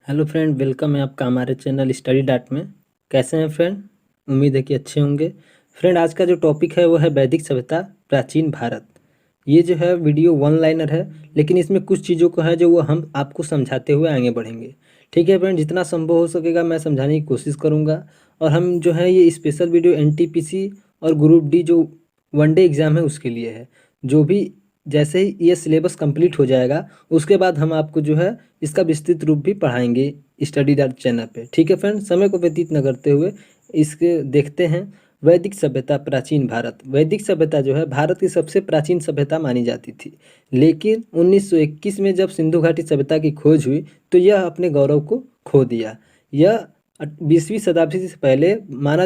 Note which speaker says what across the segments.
Speaker 1: Hello friend, welcome है आपका हमारे चैनल स्टडी डॉट में। कैसे हैं फ्रेंड? उम्मीद है कि अच्छे होंगे। फ्रेंड, आज का जो टॉपिक है वो है वैदिक सभ्यता, प्राचीन भारत। ये जो है वीडियो वन लाइनर है, लेकिन इसमें कुछ चीज़ों को है जो वो हम आपको समझाते हुए आगे बढ़ेंगे। ठीक है फ्रेंड, जितना संभव हो सकेगा मैं समझाने की कोशिश करूँगा। और हम जो है ये स्पेशल वीडियो एनटीपीसी और ग्रुप डी जो वनडे एग्ज़ाम है उसके लिए है। जो भी जैसे ही ये सिलेबस कंप्लीट हो जाएगा उसके बाद हम आपको जो है इसका विस्तृत रूप भी पढ़ाएंगे स्टडी डॉट चैनल पे। ठीक है फ्रेंड, समय को व्यतीत न करते हुए इसके देखते हैं। वैदिक सभ्यता, प्राचीन भारत। वैदिक सभ्यता जो है भारत की सबसे प्राचीन सभ्यता मानी जाती थी, लेकिन 1921 में जब सिंधु घाटी सभ्यता की खोज हुई तो यह अपने गौरव को खो दिया। यह 20वीं शताब्दी से पहले माना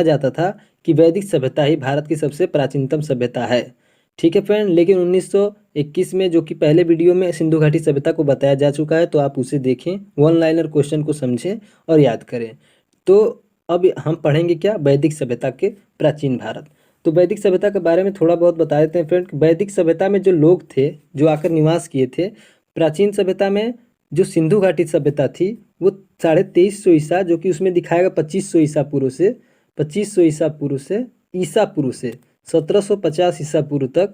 Speaker 1: जाता था कि वैदिक सभ्यता ही भारत की सबसे प्राचीनतम सभ्यता है। ठीक है फ्रेंड, लेकिन 1921 में, जो कि पहले वीडियो में सिंधु घाटी सभ्यता को बताया जा चुका है, तो आप उसे देखें, वन लाइनर क्वेश्चन को समझें और याद करें। तो अब हम पढ़ेंगे क्या, वैदिक सभ्यता के प्राचीन भारत। तो वैदिक सभ्यता के बारे में थोड़ा बहुत बता देते हैं फ्रेंड। वैदिक सभ्यता में जो लोग थे जो आकर निवास किए थे, प्राचीन सभ्यता में जो सिंधु घाटी सभ्यता थी वो 2350 ईसा, जो कि उसमें दिखाएगा 2500 ईसा पूर्व से, 2500 ईसा पूर्व से 1750 ईसा पूर्व तक,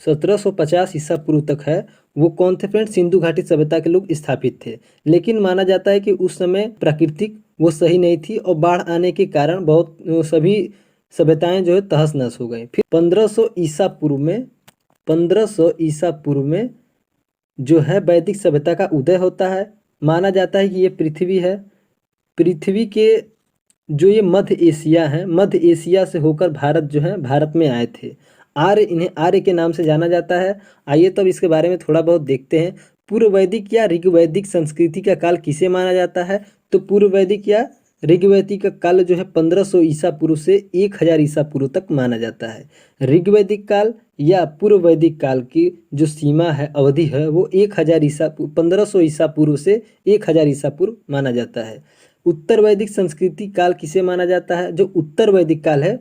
Speaker 1: 1750 ईसा पूर्व तक है। वो कौन थे फ्रेंड? सिंधु घाटी सभ्यता के लोग स्थापित थे। लेकिन माना जाता है कि उस समय प्राकृतिक वो सही नहीं थी और बाढ़ आने के कारण बहुत सभी सभ्यताएं जो है तहस नहस हो गई। फिर 1500 ईसा पूर्व में, 1500 ईसा पूर्व में जो है वैदिक सभ्यता का उदय होता है। माना जाता है कि ये पृथ्वी है, पृथ्वी के जो ये मध्य एशिया है, मध्य एशिया से होकर भारत जो है भारत में आए थे। आर्य, इन्हें आर्य के नाम से जाना जाता है। आइए तब इसके बारे में थोड़ा बहुत देखते हैं। पूर्व वैदिक या ऋग्वैदिक संस्कृति का काल किसे माना जाता है? तो पूर्व वैदिक या ऋग्वैदिक का काल जो है 1500 ईसा पूर्व से 1000 ईसा पूर्व तक माना जाता है। ऋग्वैदिक काल या पूर्व वैदिक काल की जो सीमा है, अवधि है, वो 1500 ईसा पूर्व से 1000 ईसा पूर्व माना जाता है। उत्तर वैदिक संस्कृति काल किसे माना जाता है? जो उत्तर वैदिक काल है,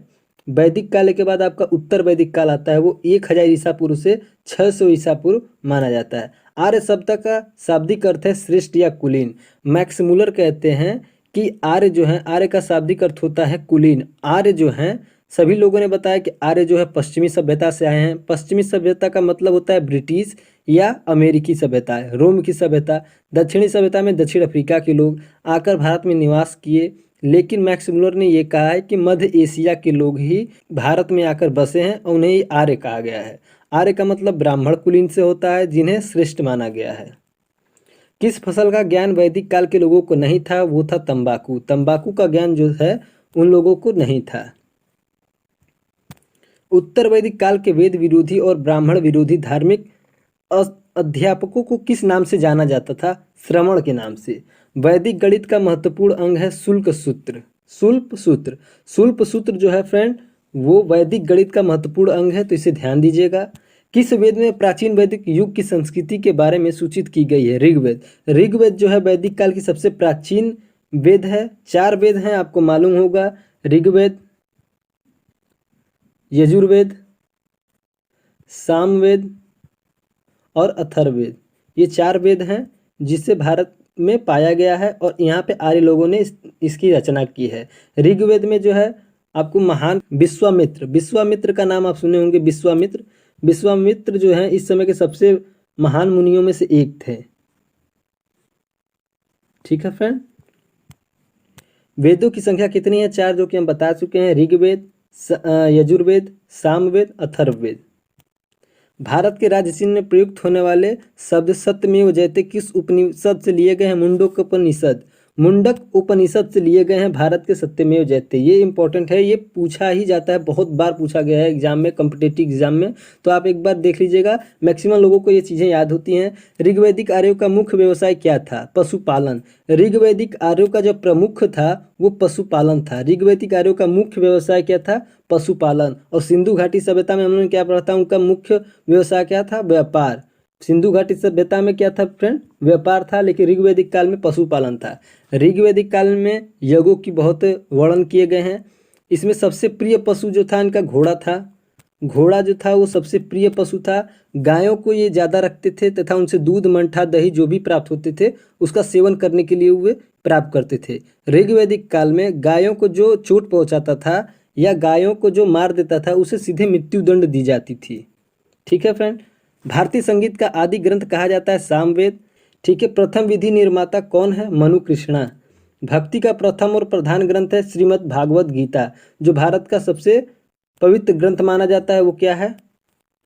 Speaker 1: वैदिक काल के बाद आपका उत्तर वैदिक काल आता है, वो 1000 ईसा पूर्व से 600 ईसा पूर्व माना जाता है। आर्य शब्द का शाब्दिक अर्थ है श्रेष्ठ या कुलीन। मैक्स मूलर कहते हैं कि आर्य जो है, आर्य का शाब्दिक अर्थ होता है कुलीन। आर्य जो हैं, सभी लोगों ने बताया कि आर्य जो है पश्चिमी सभ्यता से आए हैं। पश्चिमी सभ्यता का मतलब होता है ब्रिटिश या अमेरिकी सभ्यता, रोम की सभ्यता। दक्षिणी सभ्यता में दक्षिण अफ्रीका के लोग आकर भारत में निवास किए। लेकिन मैक्स मुलर ने यह कहा है कि मध्य एशिया के लोग ही भारत में आकर बसे हैं और उन्हें ही आर्य कहा गया है। आर्य का मतलब ब्राह्मण कुलीन से होता है, जिन्हें श्रेष्ठ माना गया है। किस फसल का ज्ञान वैदिक काल के लोगों को नहीं था? वो था तंबाकू। तंबाकू का ज्ञान जो है उन लोगों को नहीं था। उत्तर वैदिक काल के वेद विरोधी और ब्राह्मण विरोधी धार्मिक अध्यापकों को किस नाम से जाना जाता था? श्रवण के नाम से। वैदिक गणित का महत्वपूर्ण अंग है शुल्क सूत्र। शुल्क सूत्र, शुल्क सूत्र जो है फ्रेंड, वो वैदिक गणित का महत्वपूर्ण अंग है, तो इसे ध्यान दीजिएगा। किस वेद में प्राचीन वैदिक युग की संस्कृति के बारे में सूचित की गई है? ऋग्वेद। ऋग्वेद जो है वैदिक काल की सबसे प्राचीन वेद है। 4 वेद हैं, आपको मालूम होगा। ऋग्वेद, यजुर्वेद, सामवेद और अथर्ववेद। ये 4 वेद हैं जिसे भारत में पाया गया है और यहाँ पे आर्य लोगों ने इसकी रचना की है। ऋग्वेद में जो है आपको महान विश्वामित्र, विश्वामित्र का नाम आप सुने होंगे। विश्वामित्र, विश्वामित्र जो है इस समय के सबसे महान मुनियों में से एक थे। ठीक है फ्रेंड, वेदों की संख्या कितनी है? 4, जो कि हम बता चुके हैं। ऋग्वेद, यजुर्वेद, सामवेद, अथर्ववेद। भारत के राज्य चिन्ह में प्रयुक्त होने वाले शब्द सत्यमेव जयते किस उपनिषद से लिए गए हैं? मुंडक उपनिषद। मुंडक उपनिषद से लिए गए हैं भारत के सत्यमेव जयते। ये इंपॉर्टेंट है, ये पूछा ही जाता है, बहुत बार पूछा गया है एग्जाम में, कॉम्पिटेटिव एग्जाम में। तो आप एक बार देख लीजिएगा, मैक्सिमम लोगों को ये चीज़ें याद होती हैं। ऋग्वैदिक आर्यों का मुख्य व्यवसाय क्या था? पशुपालन। ऋग्वैदिक आर्यों का जो प्रमुख था वो पशुपालन था। ऋग्वैदिक आर्यों का मुख्य व्यवसाय क्या था? पशुपालन। और सिंधु घाटी सभ्यता में हम लोगों ने क्या पढ़ा था? उनका मुख्य व्यवसाय क्या था? व्यापार। सिंधु घाटी सभ्यता में क्या था फ्रेंड? व्यापार था, लेकिन ऋग्वैदिक काल में पशुपालन था। ऋग्वैदिक काल में यज्ञों की बहुत वर्णन किए गए हैं। इसमें सबसे प्रिय पशु जो था इनका घोड़ा था। घोड़ा जो था वो सबसे प्रिय पशु था। गायों को ये ज़्यादा रखते थे तथा उनसे दूध, मट्ठा, दही जो भी प्राप्त होते थे उसका सेवन करने के लिए वे प्राप्त करते थे। ऋग्वैदिक काल में गायों को जो चोट पहुंचाता था या गायों को जो मार देता था उसे सीधे मृत्यु दंड दी जाती थी। ठीक है फ्रेंड। भारतीय संगीत का आदि ग्रंथ कहा जाता है सामवेद। ठीक है। प्रथम विधि निर्माता कौन है? मनु कृष्णा। भक्ति का प्रथम और प्रधान ग्रंथ है श्रीमद् भागवत गीता। जो भारत का सबसे पवित्र ग्रंथ माना जाता है वो क्या है?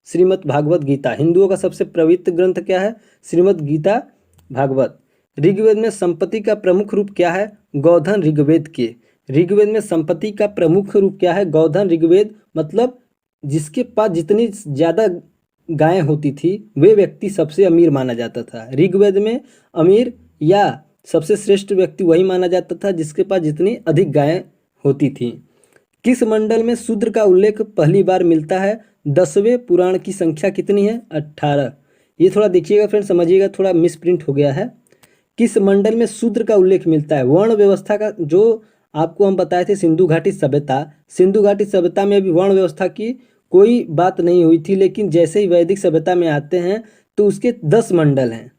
Speaker 1: श्रीमद् भागवत गीता। हिंदुओं का सबसे पवित्र ग्रंथ क्या है? श्रीमद् गीता भागवत। ऋग्वेद में संपत्ति का प्रमुख रूप क्या है? गौधन ऋग्वेद के। ऋग्वेद में संपत्ति का प्रमुख रूप क्या है? गौधन ऋग्वेद मतलब जिसके पास जितनी ज़्यादा गायें होती थी वे व्यक्ति सबसे अमीर माना जाता था। ऋग्वेद में अमीर या सबसे श्रेष्ठ व्यक्ति वही माना जाता था जिसके पास जितनी अधिक गायें होती थी। किस मंडल में शूद्र का उल्लेख पहली बार मिलता है? 10वें पुराण की संख्या कितनी है? 18। ये थोड़ा देखिएगा फ्रेंड, समझिएगा, थोड़ा मिसप्रिंट हो गया है। किस मंडल में शूद्र का उल्लेख मिलता है? वर्ण व्यवस्था का जो आपको हम बताए थे सिंधु घाटी सभ्यता, सिंधु घाटी सभ्यता में अभी वर्ण व्यवस्था की कोई बात नहीं हुई थी, लेकिन जैसे ही वैदिक सभ्यता में आते हैं तो उसके 10 मंडल हैं।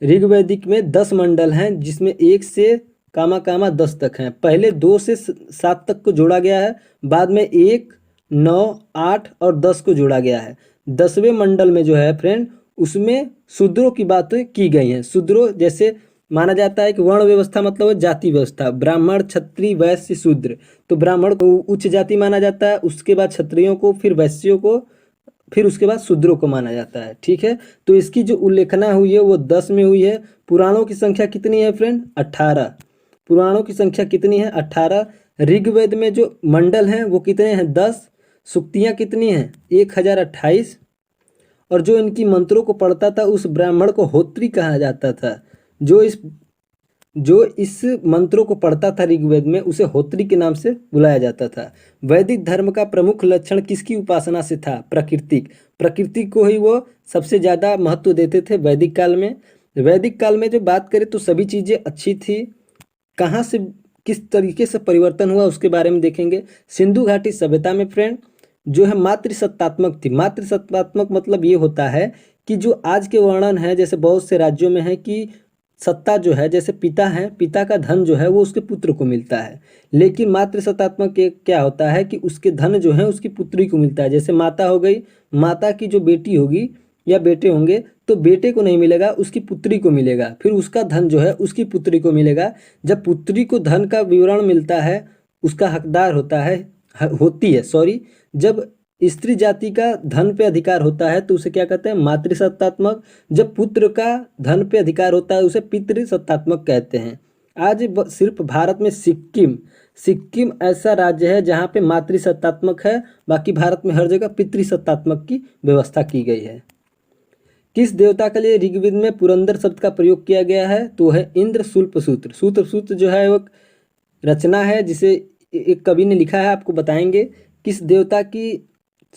Speaker 1: ऋग्वैदिक में 10 मंडल हैं जिसमें 1 से कामा कामा 10 तक हैं। पहले 2 से 7 तक को जोड़ा गया है, बाद में 1, 9, 8 और 10 को जोड़ा गया है। 10वें मंडल में जो है फ्रेंड उसमें शूद्रों की बातें की गई हैं। शूद्रों जैसे माना जाता है कि वर्ण व्यवस्था मतलब है जाति व्यवस्था, ब्राह्मण, क्षत्रिय, वैश्य, शूद्र। तो ब्राह्मण को उच्च जाति माना जाता है, उसके बाद क्षत्रियों को, फिर वैश्यों को, फिर उसके बाद शूद्रों को माना जाता है। ठीक है। तो इसकी जो उल्लेखना हुई है वो 10 में हुई है। पुराणों की संख्या कितनी है फ्रेंड? 18। पुराणों की संख्या कितनी है? 18। ऋग्वेद में जो मंडल हैं वो कितने हैं? 10। सूक्तियाँ कितनी हैं? 1028। और जो इनकी मंत्रों को पढ़ता था उस ब्राह्मण को होत्री कहा जाता था। जो इस मंत्रों को पढ़ता था ऋग्वेद में उसे होत्री के नाम से बुलाया जाता था। वैदिक धर्म का प्रमुख लक्षण किसकी उपासना से था? प्राकृतिक। प्रकृति को ही वो सबसे ज़्यादा महत्व देते थे वैदिक काल में। वैदिक काल में जो बात करें तो सभी चीज़ें अच्छी थी। कहाँ से किस तरीके से परिवर्तन हुआ उसके बारे में देखेंगे। सिंधु घाटी सभ्यता में फ्रेंड जो है मातृसत्तात्मक थी। मातृसत्तात्मक मतलब ये होता है कि जो आज के वर्णन है जैसे बहुत से राज्यों में है कि सत्ता जो है जैसे पिता है, पिता का धन जो है वो उसके पुत्र को मिलता है। लेकिन मातृसत्तात्मक क्या होता है कि उसके धन जो है उसकी पुत्री को मिलता है। जैसे माता हो गई, माता की जो बेटी होगी या बेटे होंगे तो बेटे को नहीं मिलेगा, उसकी पुत्री को मिलेगा। फिर उसका धन जो है उसकी पुत्री को मिलेगा। जब पुत्री को धन का विवरण मिलता है उसका हकदार होती है जब स्त्री जाति का धन पे अधिकार होता है तो उसे क्या कहते हैं? मातृसत्तात्मक। जब पुत्र का धन पे अधिकार होता है उसे पितृसत्तात्मक कहते हैं। आज सिर्फ भारत में सिक्किम ऐसा राज्य है जहाँ पे मातृसत्तात्मक है, बाकी भारत में हर जगह पितृसत्तात्मक की व्यवस्था की गई है। किस देवता के लिए ऋग्वेद में पुरंदर शब्द का प्रयोग किया गया है? तो है इंद्र शूल्पसूत्र। शूल्पसूत्र जो है वो रचना है जिसे एक कवि ने लिखा है, आपको बताएंगे। किस देवता की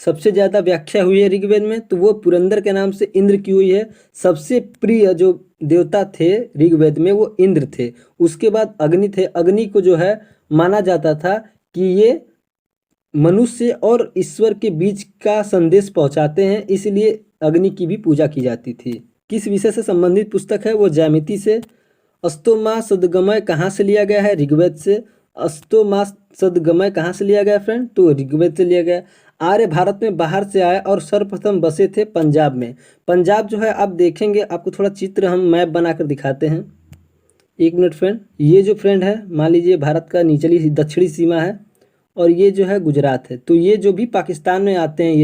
Speaker 1: सबसे ज़्यादा व्याख्या हुई है ऋग्वेद में? तो वो पुरंदर के नाम से इंद्र की हुई है। सबसे प्रिय जो देवता थे ऋग्वेद में वो इंद्र थे। उसके बाद अग्नि थे। अग्नि को जो है माना जाता था कि ये मनुष्य और ईश्वर के बीच का संदेश पहुंचाते हैं, इसलिए अग्नि की भी पूजा की जाती थी। किस विषय से संबंधित पुस्तक है? वो ज्यामिति से। अस्तोमा सद्गमय कहाँ से लिया गया है? ऋग्वेद से। अस्तोमा सद्गमय कहाँ से लिया गया फ्रेंड? तो ऋग्वेद से लिया गया। आर्य भारत में बाहर से आए और सर्वप्रथम बसे थे पंजाब में। पंजाब जो है आप देखेंगे, आपको थोड़ा चित्र हम मैप बनाकर दिखाते हैं। 1 मिनट फ्रेंड। ये जो फ्रेंड है मान लीजिए भारत का निचली दक्षिणी सीमा है और ये जो है गुजरात है। तो ये जो भी पाकिस्तान में आते हैं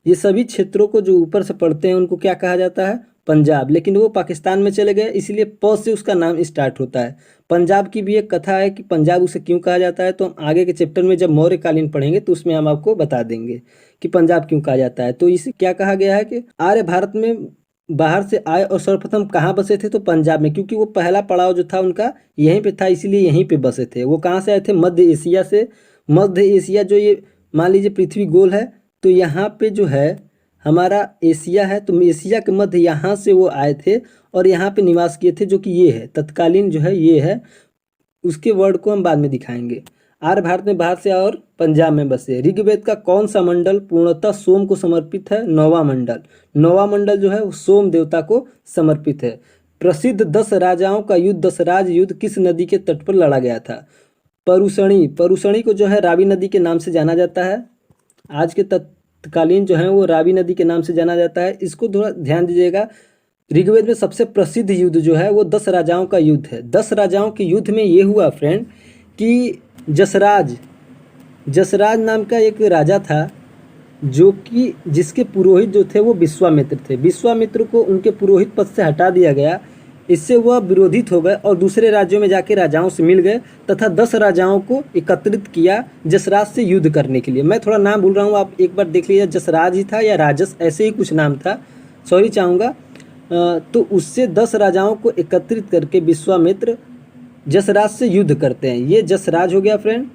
Speaker 1: ये सभी क्षेत्रों को जो ऊपर से पढ़ते हैं उनको क्या कहा जाता है? पंजाब। लेकिन वो पाकिस्तान में चले गए इसलिए प से उसका नाम स्टार्ट होता है। पंजाब की भी एक कथा है कि पंजाब उसे क्यों कहा जाता है, तो हम आगे के चैप्टर में जब मौर्यकालीन पढ़ेंगे तो उसमें हम आपको बता देंगे कि पंजाब क्यों कहा जाता है। तो इसे क्या कहा गया है कि आर्य भारत में बाहर से आए और सर्वप्रथम कहाँ बसे थे? तो पंजाब में, क्योंकि वो पहला पड़ाव जो था उनका यहीं पे था, इसीलिए यहीं पे बसे थे। वो कहाँ से आए थे? मध्य एशिया से। मध्य एशिया जो ये मान लीजिए पृथ्वी गोल है तो यहाँ पे जो है हमारा एशिया है, तो एशिया के मध्य यहाँ से वो आए थे और यहाँ पे निवास किए थे, जो कि ये है तत्कालीन जो है ये है। उसके वर्ड को हम बाद में दिखाएंगे। आर्य भारत में बाहर से और पंजाब में बसे। ऋग्वेद का कौन सा मंडल पूर्णतः सोम को समर्पित है? 9वां मंडल। 9वां मंडल जो है वो सोम देवता को समर्पित है। प्रसिद्ध 10 राजाओं का युद्ध दशराज युद्ध किस नदी के तट पर लड़ा गया था? परुशणी। परुशणी को जो है रावी नदी के नाम से जाना जाता है। आज के तत्कालीन जो है वो रावी नदी के नाम से जाना जाता है। इसको थोड़ा ध्यान दीजिएगा। ऋग्वेद में सबसे प्रसिद्ध युद्ध जो है वो 10 राजाओं का युद्ध है। 10 राजाओं के युद्ध में ये हुआ फ्रेंड कि जसराज नाम का एक राजा था जो कि जिसके पुरोहित जो थे वो विश्वामित्र थे। विश्वामित्र को उनके पुरोहित पद से हटा दिया गया। इससे वह विरोधित हो गए और दूसरे राज्यों में जाके राजाओं से मिल गए तथा 10 राजाओं को एकत्रित किया जसराज से युद्ध करने के लिए। मैं थोड़ा नाम भूल रहा हूँ, आप एक बार देख लीजिए, जसराज ही था या राजस, ऐसे ही कुछ नाम था, सॉरी चाहूँगा। तो उससे 10 राजाओं को एकत्रित करके विश्वामित्र जसराज से युद्ध करते हैं। ये जसराज हो गया फ्रेंड।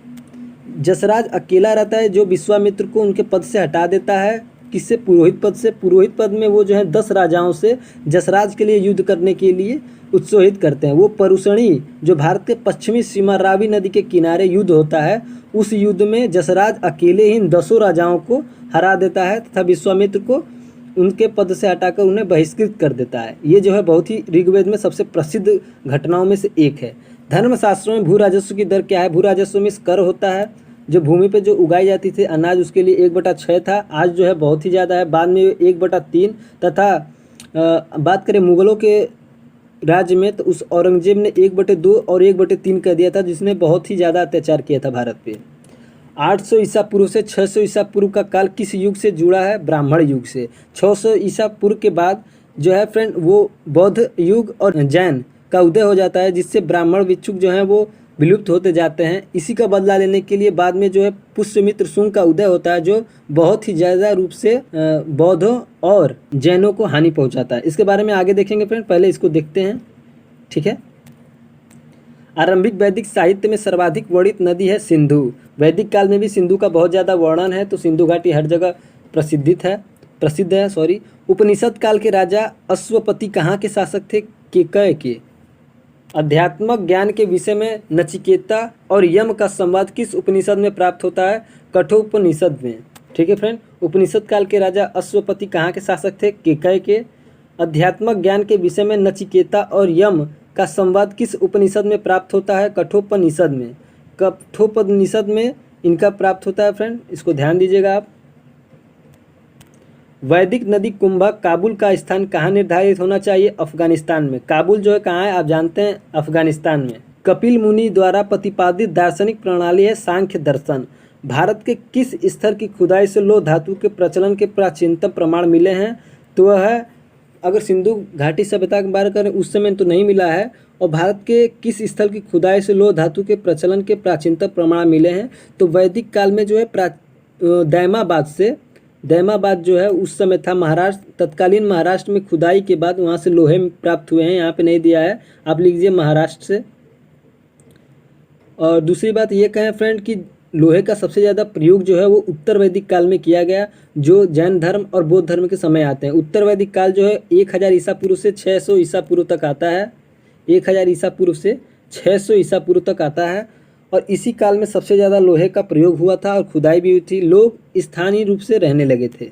Speaker 1: जसराज अकेला रहता है जो विश्वामित्र को उनके पद से हटा देता है। किससे? पुरोहित पद से। पुरोहित पद में वो जो है 10 राजाओं से जसराज के लिए युद्ध करने के लिए उत्साहित करते हैं। वो परुशणी जो भारत के पश्चिमी सीमा रावी नदी के किनारे युद्ध होता है, उस युद्ध में जसराज अकेले ही इन 10 राजाओं को हरा देता है तथा विश्वामित्र को उनके पद से हटाकर उन्हें बहिष्कृत कर देता है। ये जो है बहुत ही ऋग्वेद में सबसे प्रसिद्ध घटनाओं में से एक है। धर्मशास्त्रों में भू राजस्व की दर क्या है? भू राजस्व में कर होता है, जो भूमि पे जो उगाई जाती थी अनाज उसके लिए 1/6 था। आज जो है बहुत ही ज़्यादा है, बाद में 1/3 तथा बात करें मुगलों के राज्य में तो उस औरंगजेब ने 1/2 और 1/3 कर दिया था, जिसने बहुत ही ज़्यादा अत्याचार किया था भारत पे। 800 ईसा पूर्व से 600 ईसा पूर्व का काल किस युग से जुड़ा है? ब्राह्मण युग से। 600 ईसा पूर्व के बाद जो है फ्रेंड वो बौद्ध युग और जैन का उदय हो जाता है, जिससे ब्राह्मण भिक्षुक जो हैं वो विलुप्त होते जाते हैं। इसी का बदला लेने के लिए बाद में जो है पुष्यमित्र शुंग का उदय होता है, जो बहुत ही ज़्यादा रूप से बौद्धों और जैनों को हानि पहुंचाता है। इसके बारे में आगे देखेंगे फ्रेंड, पहले इसको देखते हैं, ठीक है। आरंभिक वैदिक साहित्य में सर्वाधिक वर्णित नदी है सिंधु। वैदिक काल में भी सिंधु का बहुत ज़्यादा वर्णन है, तो सिंधु घाटी हर जगह प्रसिद्ध है। उपनिषद काल के राजा अश्वपति कहाँ के शासक थे? केकय के। अध्यात्मक ज्ञान के विषय में नचिकेता और यम का संवाद किस उपनिषद में प्राप्त होता है? कठोपनिषद में, ठीक है फ्रेंड। उपनिषद काल के राजा अश्वपति कहाँ के शासक थे? केकय के। अध्यात्मक ज्ञान के विषय में नचिकेता और यम का संवाद किस उपनिषद में प्राप्त होता है? कठोपनिषद में। कठोपनिषद में इनका प्राप्त होता है फ्रेंड, इसको ध्यान दीजिएगा आप। वैदिक नदी कुंभक काबुल का स्थान कहाँ निर्धारित होना चाहिए? अफगानिस्तान में। काबुल जो है कहाँ है? आप जानते हैं, अफगानिस्तान में। कपिल मुनि द्वारा प्रतिपादित दार्शनिक प्रणाली है सांख्य दर्शन। भारत के किस स्थल की खुदाई से लौह धातु के प्रचलन के प्राचीनतम प्रमाण मिले हैं? तो वह है, अगर सिंधु घाटी सभ्यता के बारे करें उस समय तो नहीं मिला है। और भारत के किस स्थल की खुदाई से लौह धातु के प्रचलन के प्राचीनतम प्रमाण मिले हैं? तो वैदिक काल में जो है दैमाबाद जो है उस समय था महाराष्ट्र, तत्कालीन महाराष्ट्र में खुदाई के बाद वहाँ से लोहे प्राप्त हुए हैं। यहाँ पे नहीं दिया है, आप लिख लीजिए महाराष्ट्र से। और दूसरी बात ये कहें फ्रेंड कि लोहे का सबसे ज़्यादा प्रयोग जो है वो उत्तर वैदिक काल में किया गया, जो जैन धर्म और बौद्ध धर्म के समय आते हैं। उत्तर वैदिक काल जो है 1000 ईसा पूर्व से 600 ईसा पूर्व तक आता है। 1000 ईसा पूर्व से 600 ईसा पूर्व तक आता है। और इसी काल में सबसे ज़्यादा लोहे का प्रयोग हुआ था और खुदाई भी हुई थी। लोग स्थानीय रूप से रहने लगे थे।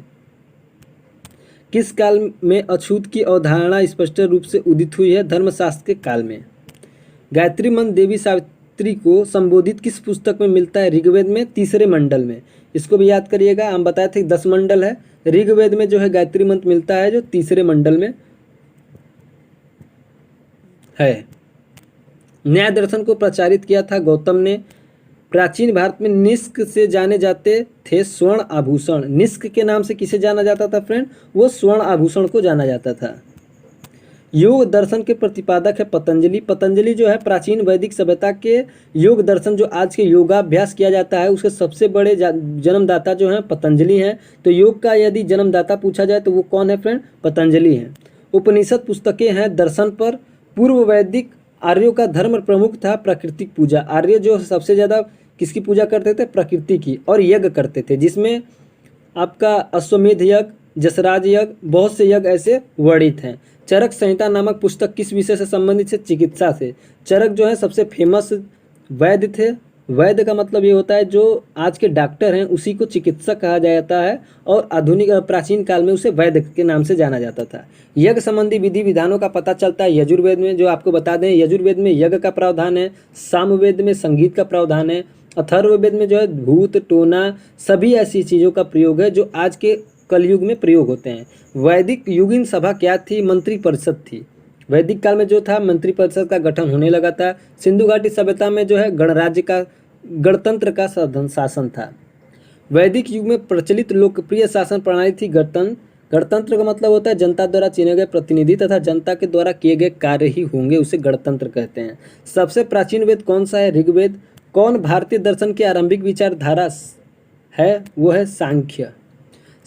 Speaker 1: किस काल में अछूत की अवधारणा स्पष्ट रूप से उदित हुई है? धर्मशास्त्र के काल में। गायत्री मंत्र देवी सावित्री को संबोधित किस पुस्तक में मिलता है? ऋग्वेद में 3रे मंडल में। इसको भी याद करिएगा, हम बताए थे 10 मंडल है, ऋग्वेद में जो है गायत्री मंत्र मिलता है जो 3रे मंडल में है। न्याय दर्शन को प्रचारित किया था गौतम ने। प्राचीन भारत में निष्क से जाने जाते थे स्वर्ण आभूषण। निष्क के नाम से किसे जाना जाता था फ्रेंड? वो स्वर्ण आभूषण को जाना जाता था। योग दर्शन के प्रतिपादक है पतंजलि। पतंजलि जो है प्राचीन वैदिक सभ्यता के योग दर्शन जो आज के योगाभ्यास किया जाता है उसके सबसे बड़े जन्मदाता जो हैं पतंजलि हैं। तो योग का यदि जन्मदाता पूछा जाए तो वो कौन है फ्रेंड? पतंजलि हैं। उपनिषद पुस्तकें हैं दर्शन पर। पूर्व वैदिक आर्यों का धर्म प्रमुख था प्राकृतिक पूजा। आर्य जो सबसे ज़्यादा किसकी पूजा करते थे? प्रकृति की, और यज्ञ करते थे, जिसमें आपका अश्वमेध यज्ञ, जसराज यज्ञ, बहुत से यज्ञ ऐसे वर्णित हैं। चरक संहिता नामक पुस्तक किस विषय से संबंधित है? चिकित्सा से। चरक जो है सबसे फेमस वैद्य थे वैद्य का मतलब ये होता है जो आज के डॉक्टर हैं उसी को चिकित्सक कहा जाता है, और आधुनिक प्राचीन काल में उसे वैद्य के नाम से जाना जाता था। यज्ञ संबंधी विधि विधानों का पता चलता है यजुर्वेद में, जो आपको बता दें यजुर्वेद में यज्ञ का प्रावधान है, सामवेद में संगीत का प्रावधान है, अथर्ववेद में जो है भूत टोना सभी ऐसी चीज़ों का प्रयोग है जो आज के कलयुग में प्रयोग होते हैं। वैदिक युगीन सभा क्या थी? मंत्री परिषद थी। वैदिक काल में जो था मंत्री परिषद का गठन होने लगा था। सिंधु घाटी सभ्यता में जो है गणराज्य का गणतंत्र का शासन था। वैदिक युग में प्रचलित लोकप्रिय शासन प्रणाली थी गणतंत्र। गणतंत्र का मतलब होता है जनता द्वारा चुने गए प्रतिनिधि तथा जनता के द्वारा किए गए कार्य ही होंगे, उसे गणतंत्र कहते हैं। सबसे प्राचीन वेद कौन सा है? ऋग्वेद। कौन भारतीय दर्शन की आरंभिक विचारधारा है? वो है सांख्य।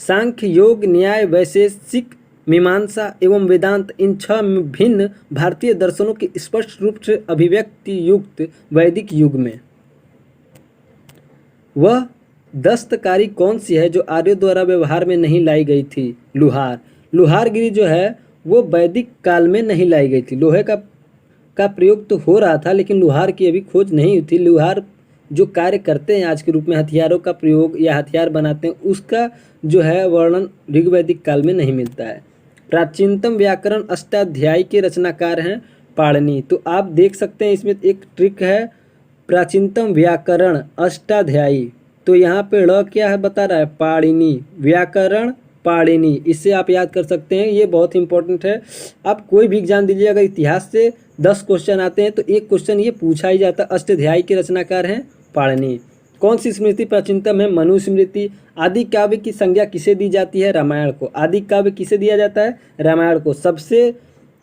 Speaker 1: सांख्य, योग, न्याय, वैशेषिक, मीमांसा एवं वेदांत, इन 6 भिन्न भारतीय दर्शनों की स्पष्ट रूप से अभिव्यक्ति युक्त वैदिक युग में। वह दस्तकारी कौन सी है जो आर्यों द्वारा व्यवहार में नहीं लाई गई थी? लुहार। लुहारगिरी जो है वो वैदिक काल में नहीं लाई गई थी। लोहे का प्रयोग तो हो रहा था लेकिन लुहार की अभी खोज नहीं हुई थी। लुहार जो कार्य करते हैं आज के रूप में हथियारों का प्रयोग या हथियार बनाते हैं, उसका जो है वर्णन ऋग्वैदिक काल में नहीं मिलता है। प्राचीनतम व्याकरण अष्टाध्यायी के रचनाकार हैं पाणिनि। तो आप देख सकते हैं इसमें एक ट्रिक है, प्राचीनतम व्याकरण अष्टाध्यायी, तो यहाँ पे ड़ क्या है बता रहा है? पाणिनि। व्याकरण पाणिनि, इससे आप याद कर सकते हैं, ये बहुत इंपॉर्टेंट है। आप कोई भी एग्जाम दीजिए, अगर इतिहास से 10 क्वेश्चन आते हैं तो एक क्वेश्चन ये पूछा ही जाता है। अष्टाध्यायी के रचनाकार हैं पाणिनि। कौन सी स्मृति प्राचीनतम है? मनु स्मृति। आदि काव्य की संज्ञा किसे दी जाती है? रामायण को। आदि काव्य किसे दिया जाता है? रामायण को। सबसे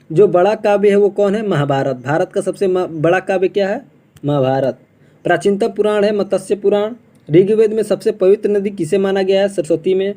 Speaker 1: जो बड़ा काव्य है वो कौन है? महाभारत। भारत का सबसे बड़ा काव्य क्या है? महाभारत। प्राचीनतम पुराण है मत्स्य पुराण। ऋग्वेद में सबसे पवित्र नदी किसे माना गया है? सरस्वती में।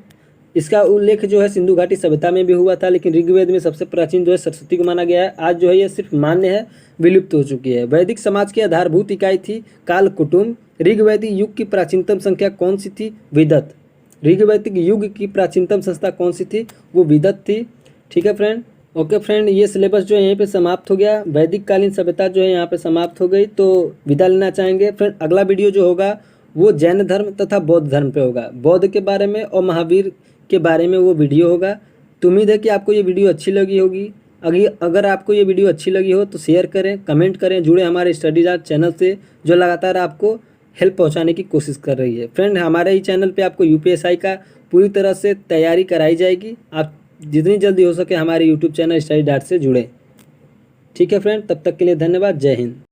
Speaker 1: इसका उल्लेख जो है सिंधु घाटी सभ्यता में भी हुआ था, लेकिन ऋग्वेद में सबसे प्राचीन जो है सरस्वती को माना गया है। आज जो है ये सिर्फ मान्य है, विलुप्त हो चुकी है। वैदिक समाज की आधारभूत इकाई थी काल कुटुंब। ऋग्वैदिक युग की प्राचीनतम संख्या कौन सी थी? विदत। ऋग्वैदिक युग की प्राचीनतम संस्था कौन सी थी? वो विदत थी। ठीक है फ्रेंड। ओके फ्रेंड, ये सिलेबस जो है यहीं पे समाप्त हो गया। वैदिक कालीन सभ्यता जो है यहाँ पे समाप्त हो गई, तो विदा लेना चाहेंगे फ्रेंड। अगला वीडियो जो होगा वो जैन धर्म तथा बौद्ध धर्म पे होगा। बौद्ध के बारे में और महावीर के बारे में वो वीडियो होगा। तो उम्मीद है कि आपको ये वीडियो अच्छी लगी होगी। अगर आपको ये वीडियो अच्छी लगी हो तो शेयर करें, कमेंट करें, जुड़े हमारे स्टडी चार्ट चैनल से, जो लगातार आपको हेल्प पहुंचाने की कोशिश कर रही है। फ्रेंड, हमारे ही चैनल पे आपको यूपीएसआई का पूरी तरह से तैयारी कराई जाएगी। आप जितनी जल्दी हो सके हमारे यूट्यूब चैनल स्टडी चार्ट से जुड़ें। ठीक है फ्रेंड, तब तक के लिए धन्यवाद। जय हिंद।